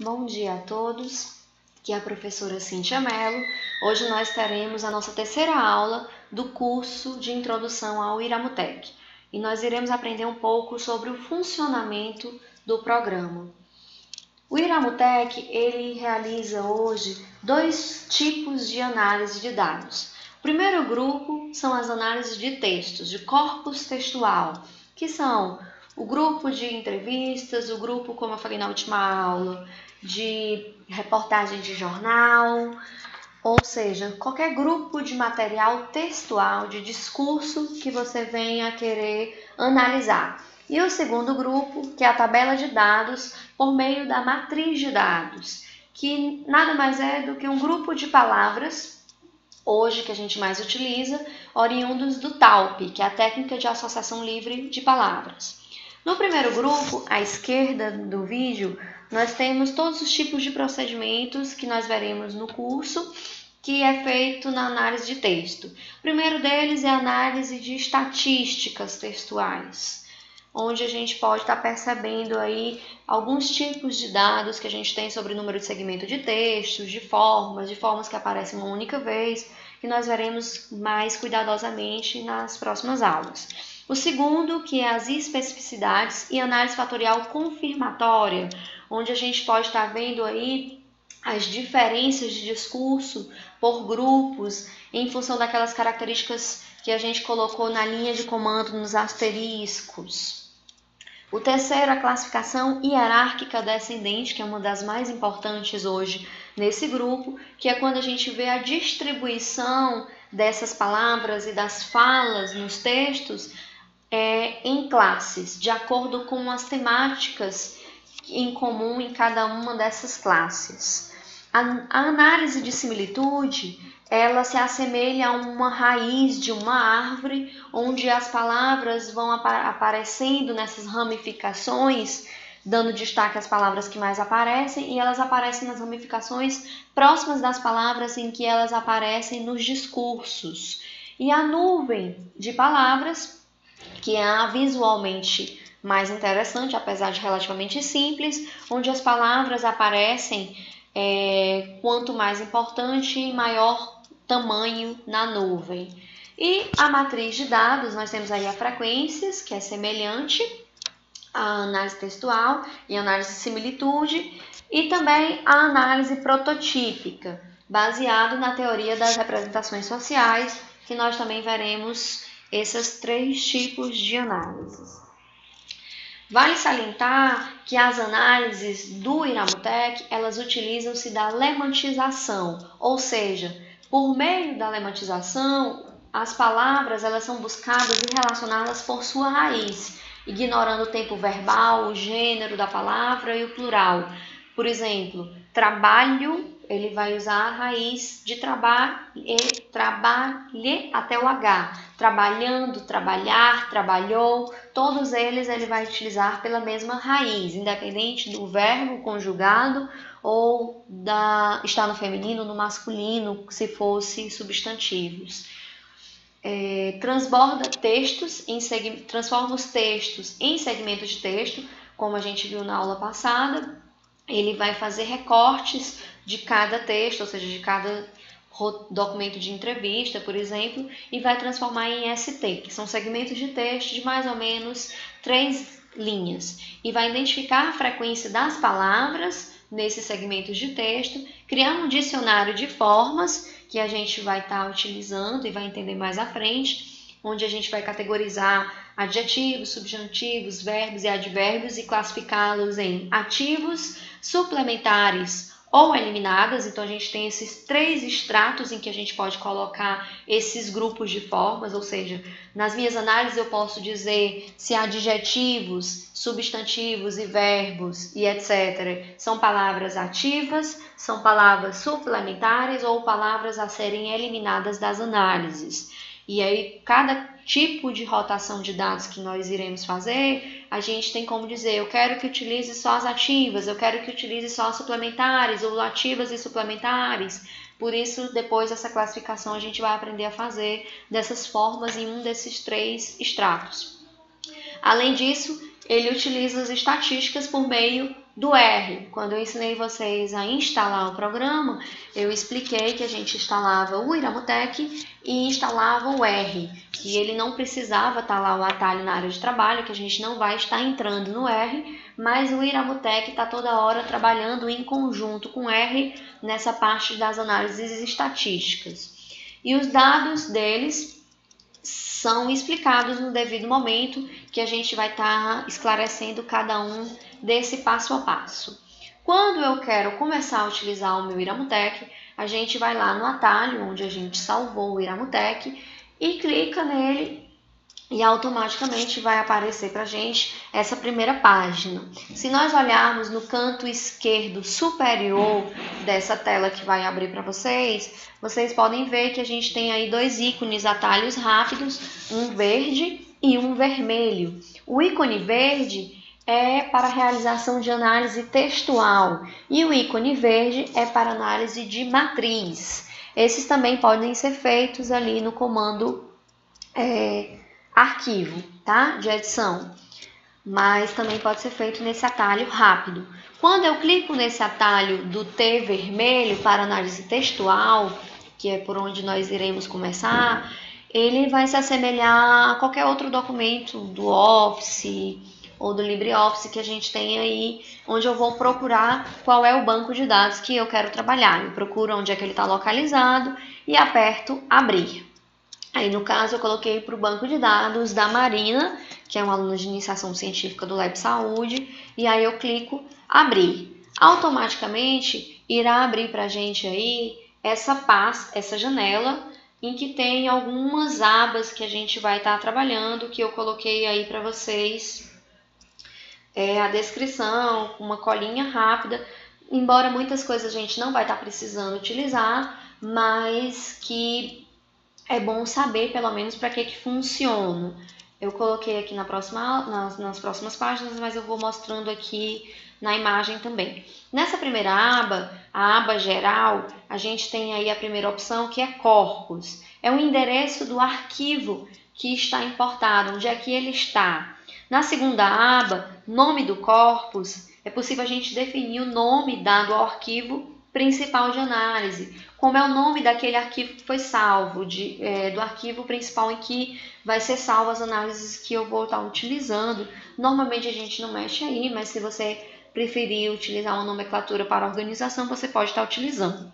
Bom dia a todos, aqui é a professora Cíntia Mello. Hoje nós teremos a nossa terceira aula do curso de Introdução ao Iramutec e nós iremos aprender um pouco sobre o funcionamento do programa. O Iramutec ele realiza hoje dois tipos de análise de dados. O primeiro grupo são as análises de textos, de corpus textual, que são o grupo de entrevistas, o grupo, como eu falei na última aula, de reportagem de jornal, ou seja, qualquer grupo de material textual, de discurso que você venha querer analisar. E o segundo grupo, que é a tabela de dados por meio da matriz de dados, que nada mais é do que um grupo de palavras, hoje que a gente mais utiliza, oriundos do TALP, que é a técnica de associação livre de palavras. No primeiro grupo, à esquerda do vídeo, nós temos todos os tipos de procedimentos que nós veremos no curso, que é feito na análise de texto. O primeiro deles é a análise de estatísticas textuais, onde a gente pode estar percebendo aí alguns tipos de dados que a gente tem sobre o número de segmento de textos, de formas que aparecem uma única vez, que nós veremos mais cuidadosamente nas próximas aulas. O segundo, que é as especificidades e análise fatorial confirmatória, onde a gente pode estar vendo aí as diferenças de discurso por grupos em função daquelas características que a gente colocou na linha de comando nos asteriscos. O terceiro, a classificação hierárquica descendente, que é uma das mais importantes hoje nesse grupo, que é quando a gente vê a distribuição dessas palavras e das falas nos textos em classes, de acordo com as temáticas em comum em cada uma dessas classes. A análise de similitude, ela se assemelha a uma raiz de uma árvore, onde as palavras vão aparecendo nessas ramificações, dando destaque às palavras que mais aparecem, e elas aparecem nas ramificações próximas das palavras em que elas aparecem nos discursos. E a nuvem de palavras, que é a visualmente mais interessante, apesar de relativamente simples, onde as palavras aparecem quanto mais importante e maior tamanho na nuvem. E a matriz de dados, nós temos aí a frequências, que é semelhante à análise textual e análise de similitude, e também a análise prototípica, baseado na teoria das representações sociais, que nós também veremos esses três tipos de análises. Vale salientar que as análises do Iramutec, elas utilizam-se da lemantização, ou seja, por meio da lemantização, as palavras elas são buscadas e relacionadas por sua raiz, ignorando o tempo verbal, o gênero da palavra e o plural. Por exemplo, trabalho, ele vai usar a raiz de trabalhe até o H. Trabalhando, trabalhar, trabalhou, todos eles ele vai utilizar pela mesma raiz, independente do verbo conjugado ou estar no feminino, no masculino, se fosse substantivos. Transforma os textos em segmentos de texto, como a gente viu na aula passada. Ele vai fazer recortes de cada texto, ou seja, de cada documento de entrevista, por exemplo, e vai transformar em ST, que são segmentos de texto de mais ou menos 3 linhas. E vai identificar a frequência das palavras nesses segmentos de texto, criar um dicionário de formas que a gente vai estar utilizando e vai entender mais à frente, onde a gente vai categorizar adjetivos, substantivos, verbos e advérbios e classificá-los em ativos, suplementares ou eliminadas. Então a gente tem esses 3 estratos em que a gente pode colocar esses grupos de formas, ou seja, nas minhas análises eu posso dizer se adjetivos, substantivos e verbos e etc. são palavras ativas, são palavras suplementares ou palavras a serem eliminadas das análises. E aí, cada tipo de rotação de dados que nós iremos fazer, a gente tem como dizer, eu quero que utilize só as ativas, eu quero que utilize só as suplementares, ou ativas e suplementares. Por isso, depois dessa classificação, a gente vai aprender a fazer dessas formas em um desses 3 estratos. Além disso, ele utiliza as estatísticas por meio do R. Quando eu ensinei vocês a instalar o programa, eu expliquei que a gente instalava o Iramutec e instalava o R. E ele não precisava estar lá o atalho na área de trabalho, que a gente não vai estar entrando no R, mas o Iramutec está toda hora trabalhando em conjunto com o R nessa parte das análises estatísticas. E os dados deles são explicados no devido momento, que a gente vai estar esclarecendo cada um desse passo a passo. Quando eu quero começar a utilizar o meu Iramutec, a gente vai lá no atalho onde a gente salvou o Iramutec e clica nele e automaticamente vai aparecer para a gente essa primeira página. Se nós olharmos no canto esquerdo superior dessa tela que vai abrir para vocês, vocês podem ver que a gente tem aí dois ícones atalhos rápidos, um verde e um vermelho. O ícone verde é para realização de análise textual e o ícone verde é para análise de matriz. Esses também podem ser feitos ali no comando arquivo, tá? De edição, mas também pode ser feito nesse atalho rápido. Quando eu clico nesse atalho do T vermelho para análise textual, que é por onde nós iremos começar, ele vai se assemelhar a qualquer outro documento do Office ou do LibreOffice que a gente tem aí, onde eu vou procurar qual é o banco de dados que eu quero trabalhar. Eu procuro onde é que ele está localizado e aperto abrir. Aí, no caso, eu coloquei para o banco de dados da Marina, que é uma aluna de iniciação científica do Lab Saúde, e aí eu clico abrir. Automaticamente, irá abrir para a gente aí essa janela, em que tem algumas abas que a gente vai estar trabalhando, que eu coloquei aí para vocês a descrição, com uma colinha rápida, embora muitas coisas a gente não vai estar precisando utilizar, mas que é bom saber, pelo menos, para que funciona. Eu coloquei aqui nas próximas páginas, mas eu vou mostrando aqui na imagem também. Nessa primeira aba, a aba geral, a gente tem aí a primeira opção, que é corpus. É o endereço do arquivo que está importado, onde é que ele está. Na segunda aba, nome do corpus, é possível a gente definir o nome dado ao arquivo principal de análise, como é o nome daquele arquivo que foi salvo, do arquivo principal em que vai ser salvo as análises que eu vou estar utilizando. Normalmente a gente não mexe aí, mas se você preferir utilizar uma nomenclatura para organização, você pode estar utilizando.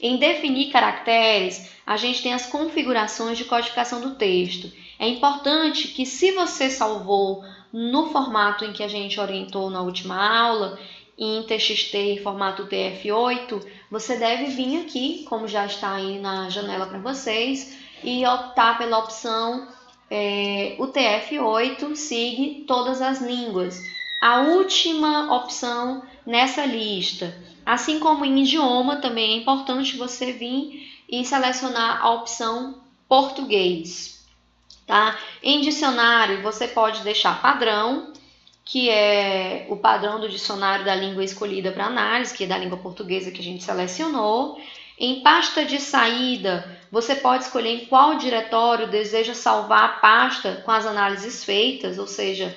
Em definir caracteres, a gente tem as configurações de codificação do texto. É importante que, se você salvou no formato em que a gente orientou na última aula, em TXT em formato TF8, você deve vir aqui, como já está aí na janela para vocês, e optar pela opção o TF8 SIG todas as línguas. A última opção nessa lista. Assim como em idioma, também é importante você vir e selecionar a opção português. Tá? Em dicionário, você pode deixar padrão, que é o padrão do dicionário da língua escolhida para análise, que é da língua portuguesa que a gente selecionou. Em pasta de saída, você pode escolher em qual diretório deseja salvar a pasta com as análises feitas, ou seja,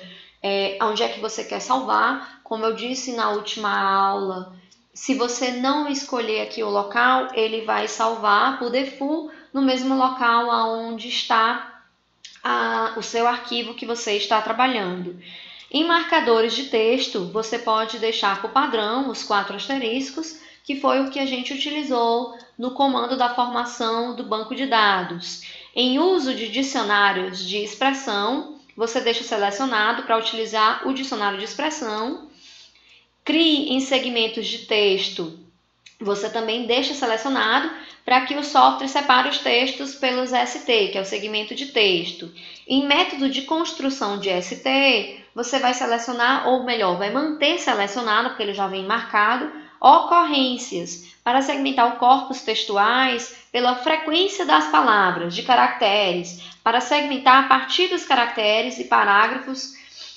onde é que você quer salvar. Como eu disse na última aula, se você não escolher aqui o local, ele vai salvar por default no mesmo local onde está o seu arquivo que você está trabalhando. Em marcadores de texto, você pode deixar por padrão os 4 asteriscos, que foi o que a gente utilizou no comando da formação do banco de dados. Em uso de dicionários de expressão, você deixa selecionado para utilizar o dicionário de expressão. Crie em segmentos de texto, você também deixa selecionado para que o software separe os textos pelos ST, que é o segmento de texto. Em método de construção de ST, você vai selecionar, ou melhor, vai manter selecionado, porque ele já vem marcado, ocorrências, para segmentar o corpus textuais pela frequência das palavras, de caracteres, para segmentar a partir dos caracteres e parágrafos,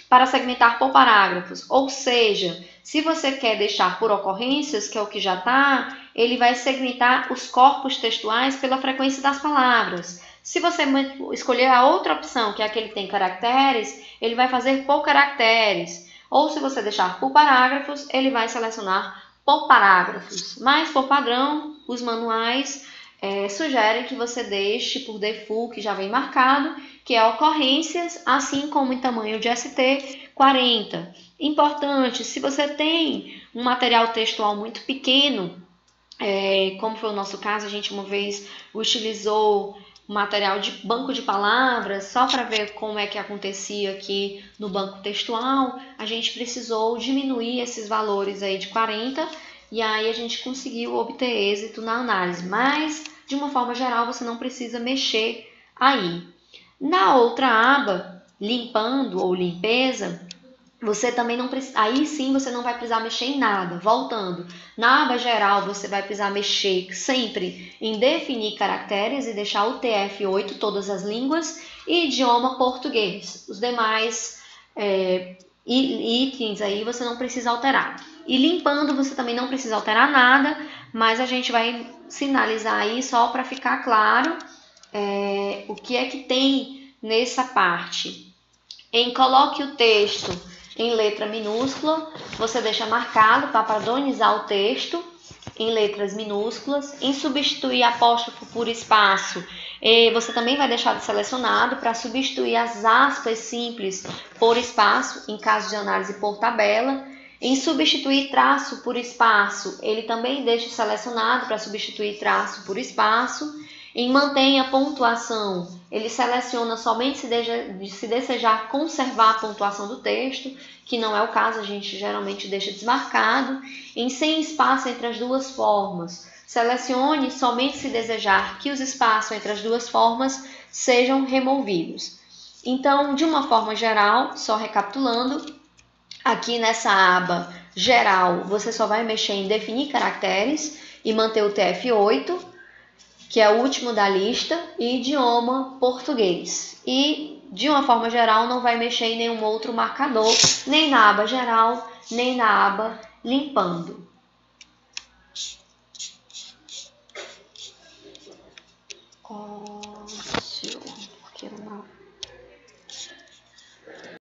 para segmentar por parágrafos. Ou seja, se você quer deixar por ocorrências, que é o que já está, ele vai segmentar os corpos textuais pela frequência das palavras. Se você escolher a outra opção, que é a que ele tem caracteres, ele vai fazer por caracteres. Ou se você deixar por parágrafos, ele vai selecionar por parágrafos. Mas, por padrão, os manuais sugerem que você deixe por default, que já vem marcado, que é ocorrências, assim como em tamanho de ST, 40. Importante, se você tem um material textual muito pequeno, como foi o nosso caso, a gente uma vez utilizou material de banco de palavras, só para ver como é que acontecia aqui no banco textual, a gente precisou diminuir esses valores aí de 40 e aí a gente conseguiu obter êxito na análise, mas de uma forma geral você não precisa mexer aí. Na outra aba, limpando ou limpeza, você também não precisa, aí sim você não vai precisar mexer em nada. Voltando, na aba geral você vai precisar mexer sempre em definir caracteres e deixar o TF8 todas as línguas e idioma português. Os demais itens aí você não precisa alterar. E limpando você também não precisa alterar nada, mas a gente vai sinalizar aí só para ficar claro o que é que tem nessa parte. Em coloque o texto em letra minúscula, você deixa marcado para padronizar o texto em letras minúsculas. Em substituir apóstrofo por espaço, você também vai deixar selecionado para substituir as aspas simples por espaço, em caso de análise por tabela. Em substituir traço por espaço, ele também deixa selecionado para substituir traço por espaço. Em mantenha pontuação, ele seleciona somente se desejar conservar a pontuação do texto, que não é o caso, a gente geralmente deixa desmarcado. Em sem espaço entre as duas formas, selecione somente se desejar que os espaços entre as duas formas sejam removidos. Então, de uma forma geral, só recapitulando, aqui nessa aba geral, você só vai mexer em definir caracteres e manter o TF8, que é o último da lista, e idioma português. E, de uma forma geral, não vai mexer em nenhum outro marcador, nem na aba geral, nem na aba limpando.